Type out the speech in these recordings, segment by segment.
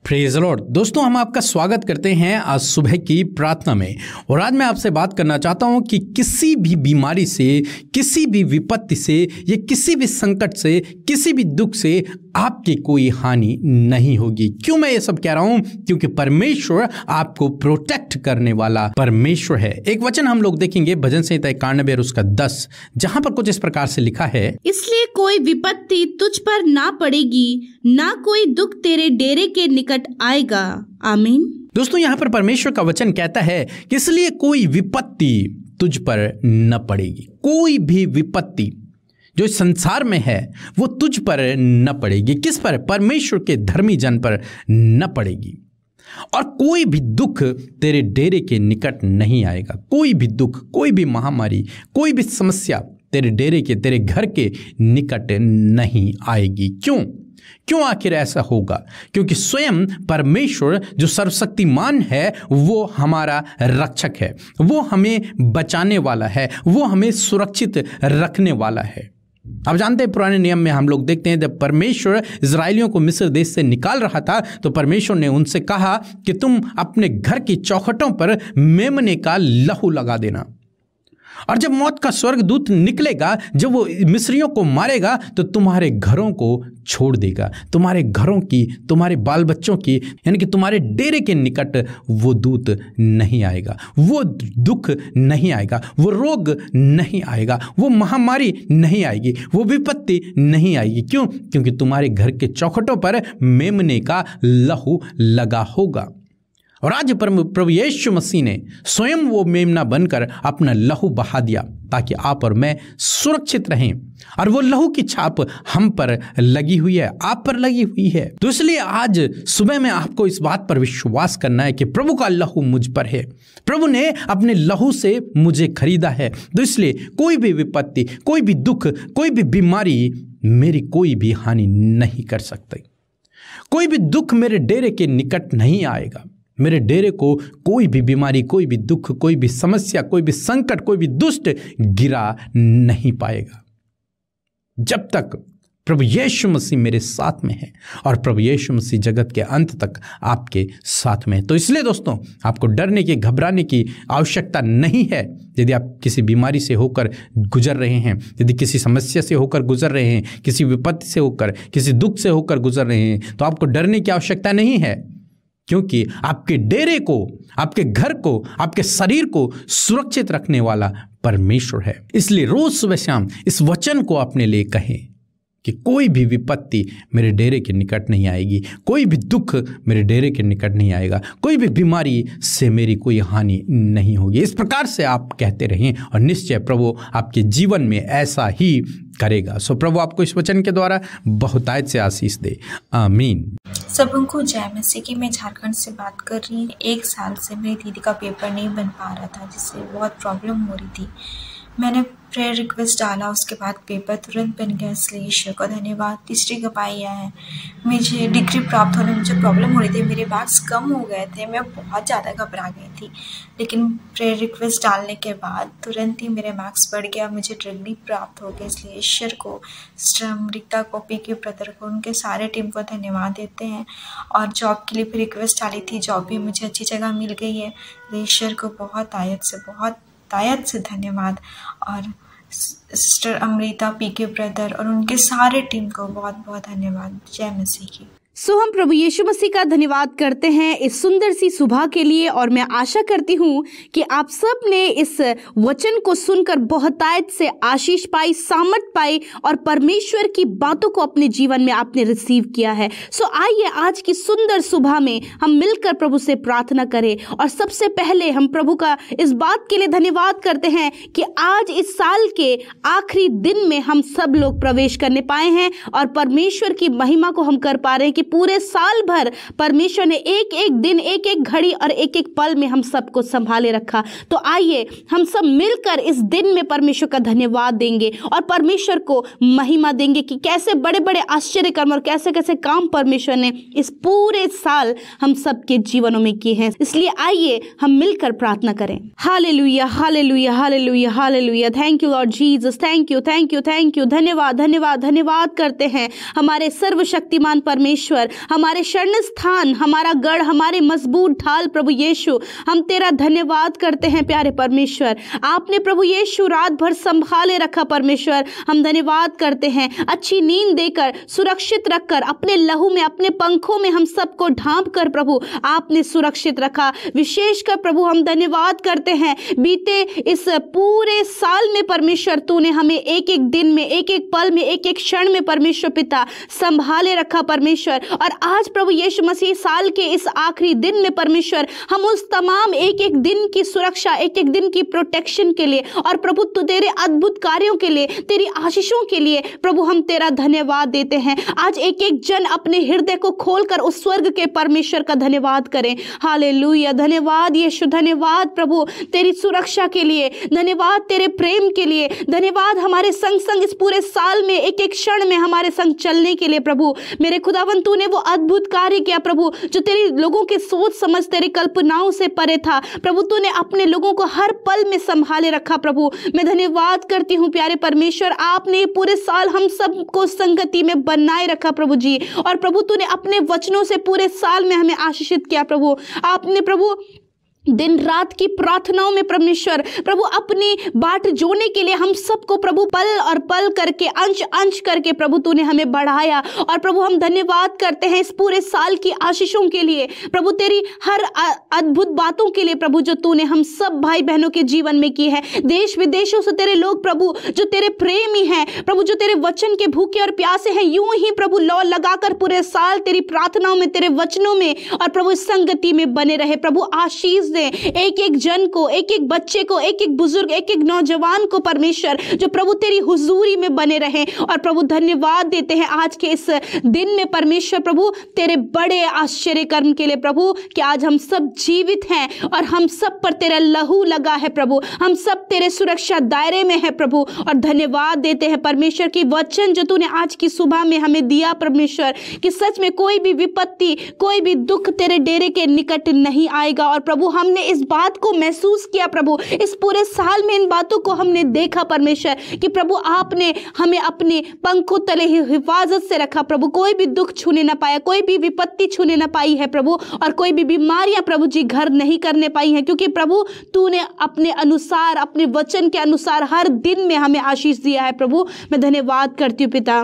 Praise the Lord. दोस्तों, हम आपका स्वागत करते हैं आज सुबह की प्रार्थना में। और आज मैं आपसे बात करना चाहता हूं कि किसी भी बीमारी से, किसी भी विपत्ति से, या किसी भी संकट से, किसी भी दुख से आपकी कोई हानि नहीं होगी। क्यों मैं ये सब कह रहा हूं? क्योंकि परमेश्वर आपको प्रोटेक्ट करने वाला परमेश्वर है। एक वचन हम लोग देखेंगे भजन संहिता 91 और उसका 10, जहां पर कुछ इस प्रकार से लिखा है, इसलिए कोई विपत्ति तुझ पर ना पड़ेगी, ना कोई दुख तेरे डेरे के निकट आएगा। आमीन। दोस्तों, यहाँ पर परमेश्वर का वचन कहता है कि इसलिए कोई विपत्ति तुझ पर न पड़ेगी। कोई भी विपत्ति जो इस संसार में है वो तुझ पर न पड़ेगी। किस पर? परमेश्वर के धर्मी जन पर न पड़ेगी। और कोई भी दुख तेरे डेरे के निकट नहीं आएगा। कोई भी दुख, कोई भी महामारी, कोई भी समस्या तेरे डेरे के, तेरे घर के निकट नहीं आएगी। क्यों आखिर ऐसा होगा? क्योंकि स्वयं परमेश्वर जो सर्वशक्तिमान है वो हमारा रक्षक है, वो हमें बचाने वाला है, वो हमें सुरक्षित रखने वाला है। आप जानते हैं, पुराने नियम में हम लोग देखते हैं जब परमेश्वर इजराइलियों को मिस्र देश से निकाल रहा था तो परमेश्वर ने उनसे कहा कि तुम अपने घर की चौखटों पर मेमने का लहू लगा देना। और जब मौत का स्वर्गदूत निकलेगा, जब वो मिस्रियों को मारेगा तो तुम्हारे घरों को छोड़ देगा, तुम्हारे घरों की, तुम्हारे बाल बच्चों की, यानी कि तुम्हारे डेरे के निकट वो दूत नहीं आएगा, वो दुख नहीं आएगा, वो रोग नहीं आएगा, वो महामारी नहीं आएगी, वो विपत्ति नहीं आएगी। क्यों? क्योंकि तुम्हारे घर के चौखटों पर मेमने का लहू लगा होगा। और आज प्रभु यीशु मसीह ने स्वयं वो मेमना बनकर अपना लहू बहा दिया ताकि आप और मैं सुरक्षित रहें। और वो लहू की छाप हम पर लगी हुई है, आप पर लगी हुई है। तो इसलिए आज सुबह में आपको इस बात पर विश्वास करना है कि प्रभु का लहू मुझ पर है, प्रभु ने अपने लहू से मुझे खरीदा है। तो इसलिए कोई भी विपत्ति, कोई भी दुख, कोई भी बीमारी मेरी कोई भी हानि नहीं कर सकती। कोई भी दुख मेरे डेरे के निकट नहीं आएगा। मेरे डेरे को कोई भी बीमारी, कोई भी दुख, कोई भी समस्या, कोई भी संकट, कोई भी दुष्ट गिरा नहीं पाएगा जब तक प्रभु यीशु मसीह मेरे साथ में है और प्रभु यीशु मसीह जगत के अंत तक आपके साथ में है। तो इसलिए दोस्तों, आपको डरने की, घबराने की आवश्यकता नहीं है। यदि आप किसी बीमारी से होकर गुजर रहे हैं, यदि किसी समस्या से होकर गुजर रहे हैं, किसी विपत्ति से होकर, किसी दुख से होकर गुजर रहे हैं, तो आपको डरने की आवश्यकता नहीं है, क्योंकि आपके डेरे को, आपके घर को, आपके शरीर को सुरक्षित रखने वाला परमेश्वर है। इसलिए रोज सुबह शाम इस वचन को अपने लिए कहें कि कोई भी विपत्ति मेरे डेरे के निकट नहीं आएगी, कोई भी दुख मेरे डेरे के निकट नहीं आएगा, कोई भी बीमारी से मेरी कोई हानि नहीं होगी। इस प्रकार से आप कहते रहें और निश्चय प्रभु आपके जीवन में ऐसा ही करेगा। सो प्रभु आपको इस वचन के द्वारा बहुतायत से आशीष दे। आमीन। सबको जय मसीह की। मैं झारखंड से बात कर रही हूँ। 1 साल से मेरी दीदी का पेपर नहीं बन पा रहा था, जिससे बहुत प्रॉब्लम हो रही थी। मैंने प्रेयर रिक्वेस्ट डाला, उसके बाद पेपर तुरंत बन गया, इसलिए ईश्वर का धन्यवाद। तीसरी गवाही है, मुझे डिग्री प्राप्त होने में मुझे प्रॉब्लम हो रही थी, मेरे मार्क्स कम हो गए थे, मैं बहुत ज़्यादा घबरा गई थी। लेकिन प्रेयर रिक्वेस्ट डालने के बाद तुरंत ही मेरे मार्क्स बढ़ गया, मुझे डिग्री प्राप्त हो गया। इसलिए ईश्वर को, सिस्टर अमृता को, पीके ब्रदर को, उनके सारे टीम को धन्यवाद देते हैं। और जॉब के लिए भी रिक्वेस्ट डाली थी, जॉब भी मुझे अच्छी जगह मिल गई है। ईश्वर को बहुत आयत से धन्यवाद। और सिस्टर अमृता, पीके ब्रदर और उनके सारे टीम को बहुत बहुत धन्यवाद। जय मसीह की। हम प्रभु यीशु मसीह का धन्यवाद करते हैं इस सुंदर सी सुबह के लिए। और मैं आशा करती हूँ कि आप सब ने इस वचन को सुनकर बहुतायत से आशीष पाई, सामर्थ पाई और परमेश्वर की बातों को अपने जीवन में आपने रिसीव किया है। आइए आज की सुंदर सुबह में हम मिलकर प्रभु से प्रार्थना करें। और सबसे पहले हम प्रभु का इस बात के लिए धन्यवाद करते हैं कि आज इस साल के आखिरी दिन में हम सब लोग प्रवेश करने पाए हैं और परमेश्वर की महिमा को हम कर पा रहे हैं कि पूरे साल भर परमेश्वर ने एक एक दिन, एक एक घड़ी और एक एक पल में हम सबको संभाले रखा। तो आइए हम सब मिलकर इस दिन में परमेश्वर का धन्यवाद देंगे और परमेश्वर को महिमा देंगे कि कैसे बड़े बड़े आश्चर्य कर्म और कैसे कैसे काम परमेश्वर ने इस पूरे साल हम सबके जीवनों में किए हैं। इसलिए आइए हम मिलकर प्रार्थना करें। Hallelujah, hallelujah, hallelujah, hallelujah. Thank you Lord Jesus, thank you, thank you, thank you. धन्यवाद, धन्यवाद, धन्यवाद करते हैं हमारे सर्वशक्तिमान परमेश्वर परमेश्वर, हमारे शरण स्थान, हमारा गढ़, हमारे मजबूत ढाल प्रभु यीशु, हम तेरा धन्यवाद करते हैं प्यारे परमेश्वर। आपने प्रभु यीशु रात भर संभाले रखा परमेश्वर, हम धन्यवाद करते हैं। अच्छी नींद देकर, सुरक्षित रखकर, अपने लहू में, अपने पंखों में हम सबको ढांप कर प्रभु आपने सुरक्षित रखा। विशेषकर प्रभु हम धन्यवाद करते हैं, बीते इस पूरे साल में परमेश्वर तूने हमें एक एक दिन में, एक एक पल में, एक एक क्षण में परमेश्वर पिता संभाले रखा परमेश्वर। और आज प्रभु यीशु मसीह साल के इस आखिरी दिन में परमेश्वर हम उस तमाम एक एक दिन की सुरक्षा, एक एक दिन की प्रोटेक्शन के लिए और प्रभु तू तेरे अद्भुत कार्यों के लिए, तेरी आशीषों के लिए प्रभु हम तेरा धन्यवाद देते हैं। आज एक एक जन अपने हृदय को खोलकर उस स्वर्ग के परमेश्वर का धन्यवाद करें। हालेलुया, धन्यवाद यीशु, धन्यवाद प्रभु तेरी सुरक्षा के लिए, धन्यवाद तेरे प्रेम के लिए, धन्यवाद हमारे संग संग इस पूरे साल में एक एक क्षण में हमारे संग चलने के लिए प्रभु। मेरे खुदावन तूने वो अद्भुत कार्य किया प्रभु जो तेरी लोगों के सोच समझ, तेरी कल्पनाओं से परे था प्रभु। तूने अपने लोगों को हर पल में संभाले रखा प्रभु। मैं धन्यवाद करती हूँ प्यारे परमेश्वर, आपने पूरे साल हम सबको संगति में बनाए रखा प्रभु जी। और प्रभु तूने अपने वचनों से पूरे साल में हमें आशीषित किया प्रभु। आपने प्रभु दिन रात की प्रार्थनाओं में परमेश्वर प्रभु अपनी बाट जोड़ने के लिए हम सबको प्रभु पल और पल करके, अंश अंश करके प्रभु तूने हमें बढ़ाया। और प्रभु हम धन्यवाद करते हैं इस पूरे साल की आशीषों के लिए प्रभु, तेरी हर अद्भुत बातों के लिए प्रभु जो तूने हम सब भाई बहनों के जीवन में की है। देश विदेशों से तेरे लोग प्रभु जो तेरे प्रेमी हैं प्रभु, जो तेरे वचन के भूखे और प्यासे हैं, यूं ही प्रभु लौ लगाकर पूरे साल तेरी प्रार्थनाओं में, तेरे वचनों में और प्रभु संगति में बने रहे प्रभु। आशीष एक एक जन को, एक एक बच्चे को, एक एक बुजुर्ग, एक एक नौजवान को परमेश्वर जो प्रभु तेरी हुजूरी में बने रहे। और प्रभु धन्यवाद देते हैं आज के इस दिन में परमेश्वर प्रभु तेरे बड़े आश्चर्य कर्म के लिए प्रभु कि आज हम सब जीवित हैं और हम सब पर तेरा लहू लगा है प्रभु, हम सब तेरे सुरक्षा दायरे में है प्रभु। और धन्यवाद देते हैं परमेश्वर की वचन जो तूने आज की सुबह में हमें दिया परमेश्वर कि सच में कोई भी विपत्ति, कोई भी दुख तेरे डेरे के निकट नहीं आएगा। और प्रभु हमने इस बात को महसूस किया प्रभु, इस पूरे साल में इन बातों को हमने देखा परमेश्वर कि प्रभु आपने हमें अपने पंखों तले ही हिफाजत से रखा प्रभु। कोई भी दुख छूने ना पाया, कोई भी विपत्ति छूने ना पाई है प्रभु, और कोई भी बीमारियां प्रभु जी घर नहीं करने पाई हैं, क्योंकि प्रभु तूने अपने अनुसार, अपने वचन के अनुसार हर दिन में हमें आशीष दिया है प्रभु। मैं धन्यवाद करती हूँ पिता।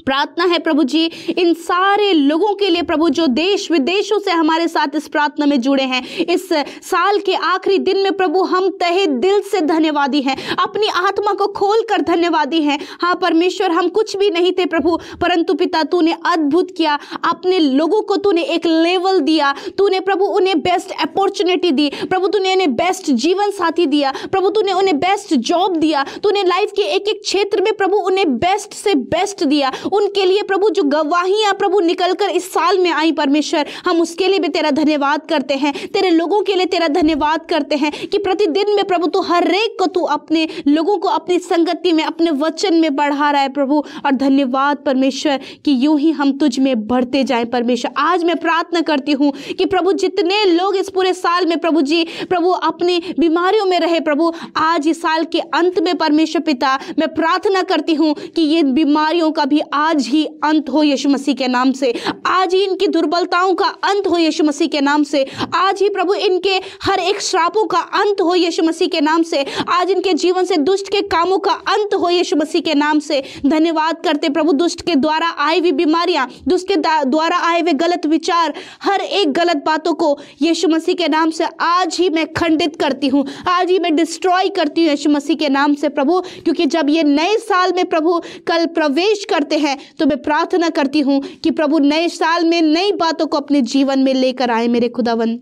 प्रार्थना है प्रभु जी इन सारे लोगों के लिए प्रभु जो देश विदेशों से हमारे साथ इस प्रार्थना में जुड़े हैं। इस साल के आखिरी दिन में प्रभु हम तहे दिल से धन्यवादी हैं, अपनी आत्मा को खोलकर धन्यवादी हैं। हाँ परमेश्वर, हम कुछ भी नहीं थे प्रभु, परंतु पिता तूने अद्भुत किया। अपने लोगों को तूने एक लेवल दिया, तूने प्रभु उन्हें बेस्ट अपॉर्चुनिटी दी प्रभु, तूने उन्हें बेस्ट जीवन साथी दिया प्रभु, तूने उन्हें बेस्ट जॉब दिया, तूने लाइफ के एक एक क्षेत्र में प्रभु उन्हें बेस्ट से बेस्ट दिया। उनके लिए प्रभु जो गवाहियां प्रभु निकलकर इस साल में आई परमेश्वर, हम उसके लिए भी तेरा धन्यवाद करते हैं। तेरे लोगों के लिए तेरा धन्यवाद करते हैं कि प्रतिदिन में प्रभु तू हर एक को, तू अपने लोगों को अपनी संगति में, अपने वचन में बढ़ा रहा है प्रभु। और धन्यवाद परमेश्वर कि यूं ही हम तुझ में बढ़ते जाएं परमेश्वर। आज मैं प्रार्थना करती हूं कि प्रभु जितने लोग इस पूरे साल में प्रभु जी प्रभु अपनी बीमारियों में रहे प्रभु, आज इस साल के अंत में परमेश्वर पिता मैं प्रार्थना करती हूं कि ये बीमारियों का भी आज ही अंत हो यीशु मसीह के नाम से। आज ही इनकी दुर्बलताओं का अंत हो यीशु मसीह के नाम से। आज ही प्रभु इनके हर एक श्रापों का अंत हो यीशु मसीह के नाम से। आज इनके जीवन से दुष्ट के कामों का अंत हो यीशु मसीह के नाम से। धन्यवाद करते प्रभु, दुष्ट के द्वारा आई हुई बीमारियां, दुष्ट के द्वारा आए हुए गलत विचार, हर एक गलत बातों को यीशु मसीह के नाम से आज ही मैं खंडित करती हूँ, आज ही मैं डिस्ट्रॉय करती हूँ यीशु मसीह के नाम से प्रभु। क्योंकि जब ये नए साल में प्रभु कल प्रवेश करते हैं तो मैं प्रार्थना करती हूँ कि प्रभु नए साल में नई बातों को अपने जीवन में लेकर आए मेरे खुदावन।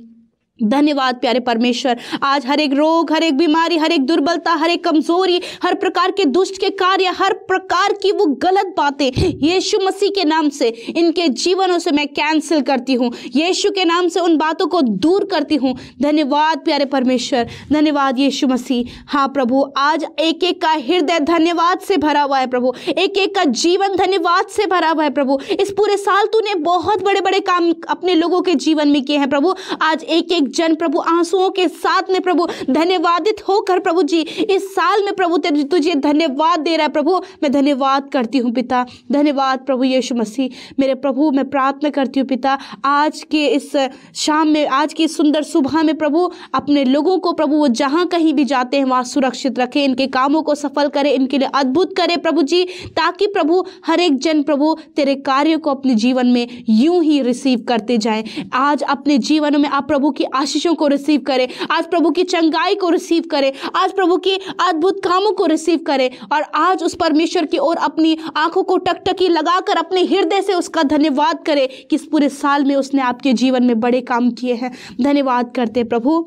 धन्यवाद प्यारे परमेश्वर। आज हर एक रोग, हर एक बीमारी, हर एक दुर्बलता, हर एक कमजोरी, हर प्रकार के दुष्ट के कार्य, हर प्रकार की वो गलत बातें यीशु मसीह के नाम से इनके जीवनों से मैं कैंसिल करती हूँ, यीशु के नाम से उन बातों को दूर करती हूँ। धन्यवाद प्यारे परमेश्वर, धन्यवाद यीशु मसीह। हाँ प्रभु, आज एक एक का हृदय धन्यवाद से भरा हुआ है प्रभु, एक एक का जीवन धन्यवाद से भरा हुआ है प्रभु। इस पूरे साल तूने बहुत बड़े बड़े काम अपने लोगों के जीवन में किए हैं प्रभु। आज एक एक एक जन प्रभु आंसुओं के साथ में प्रभु धन्यवादित होकर प्रभु जी इस साल में प्रभु तुझे धन्यवाद दे रहा है प्रभु। मैं धन्यवाद करती हूँ पिता, धन्यवाद प्रभु यीशु मसीह। मेरे प्रभु मैं प्रार्थना करती हूँ पिता, आज के इस शाम में, आज की सुंदर सुबह में प्रभु अपने लोगों को प्रभु वो जहाँ कहीं भी जाते हैं वहाँ सुरक्षित रखे, इनके कामों को सफल करे, इनके लिए अद्भुत करे प्रभु जी, ताकि प्रभु हर एक जन प्रभु तेरे कार्यों को अपने जीवन में यूं ही रिसीव करते जाएं। आज अपने जीवन में आप प्रभु की आशीषों को रिसीव करें, आज प्रभु की चंगाई को रिसीव करें, आज प्रभु की अद्भुत कामों को रिसीव करें, और आज उस परमेश्वर की ओर अपनी आंखों को टकटकी लगाकर अपने हृदय से उसका धन्यवाद करें कि इस पूरे साल में उसने आपके जीवन में बड़े काम किए हैं। धन्यवाद करते प्रभु।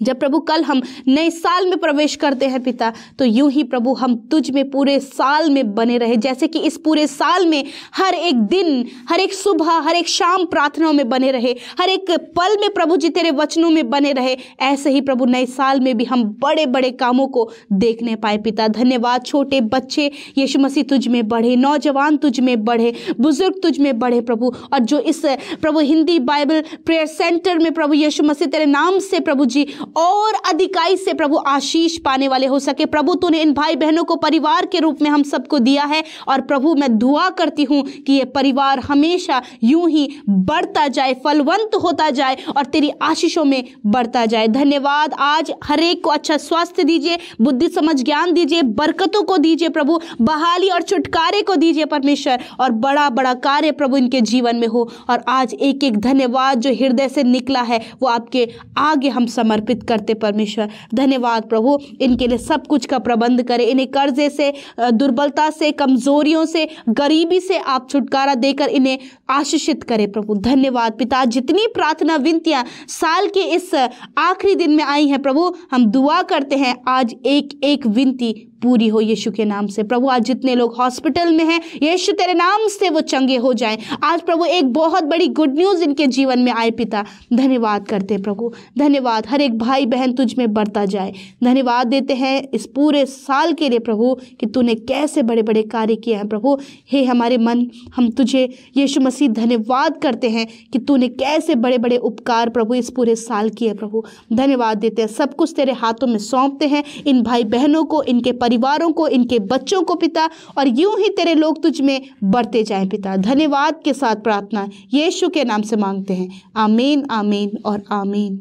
जब प्रभु कल हम नए साल में प्रवेश करते हैं पिता, तो यूं ही प्रभु हम तुझ में पूरे साल में बने रहे, जैसे कि इस पूरे साल में हर एक दिन, हर एक सुबह, हर एक शाम प्रार्थनाओं में बने रहे, हर एक पल में प्रभु जी तेरे वचनों में बने रहे, ऐसे ही प्रभु नए साल में भी हम बड़े बड़े कामों को देखने पाए पिता। धन्यवाद। छोटे बच्चे यीशु मसीह तुझ में बढ़े, नौजवान तुझ में बढ़े, बुजुर्ग तुझ में बढ़े प्रभु, और जो इस प्रभु हिंदी बाइबल प्रेयर सेंटर में प्रभु यीशु मसीह तेरे नाम से प्रभु जी और अधिकाई से प्रभु आशीष पाने वाले हो सके। प्रभु तूने इन भाई बहनों को परिवार के रूप में हम सबको दिया है, और प्रभु मैं दुआ करती हूँ कि ये परिवार हमेशा यूं ही बढ़ता जाए, फलवंत होता जाए और तेरी आशीषों में बढ़ता जाए। धन्यवाद। आज हर एक को अच्छा स्वास्थ्य दीजिए, बुद्धि समझ ज्ञान दीजिए, बरकतों को दीजिए प्रभु, बहाली और छुटकारे को दीजिए परमेश्वर, और बड़ा बड़ा कार्य प्रभु इनके जीवन में हो। और आज एक एक धन्यवाद जो हृदय से निकला है वो आपके आगे हम समर्पित करते परमेश्वर। धन्यवाद प्रभु, इनके लिए सब कुछ का प्रबंध करें, इन्हें कर्जे से, दुर्बलता से, कमजोरियों से, गरीबी से आप छुटकारा देकर इन्हें आशीषित करें प्रभु। धन्यवाद पिता। जितनी प्रार्थना विनतियां साल के इस आखिरी दिन में आई हैं प्रभु, हम दुआ करते हैं आज एक एक विनती पूरी हो यीशु के नाम से प्रभु। आज जितने लोग हॉस्पिटल में हैं यीशु तेरे नाम से वो चंगे हो जाएं। आज प्रभु एक बहुत बड़ी गुड न्यूज़ इनके जीवन में आए पिता। धन्यवाद करते प्रभु। धन्यवाद। हर एक भाई बहन तुझ में बढ़ता जाए। धन्यवाद देते हैं इस पूरे साल के लिए प्रभु कि तूने कैसे बड़े बड़े कार्य किए हैं प्रभु। हे हमारे मन, हम तुझे यीशु मसीह धन्यवाद करते हैं कि तूने कैसे बड़े बड़े उपकार प्रभु इस पूरे साल किए प्रभु। धन्यवाद देते हैं। सब कुछ तेरे हाथों में सौंपते हैं, इन भाई बहनों को, इनके परिवारों को, इनके बच्चों को पिता, और यूं ही तेरे लोग तुझ में बढ़ते जाएं पिता। धन्यवाद के साथ प्रार्थना यीशु के नाम से मांगते हैं। आमीन, आमीन और आमीन।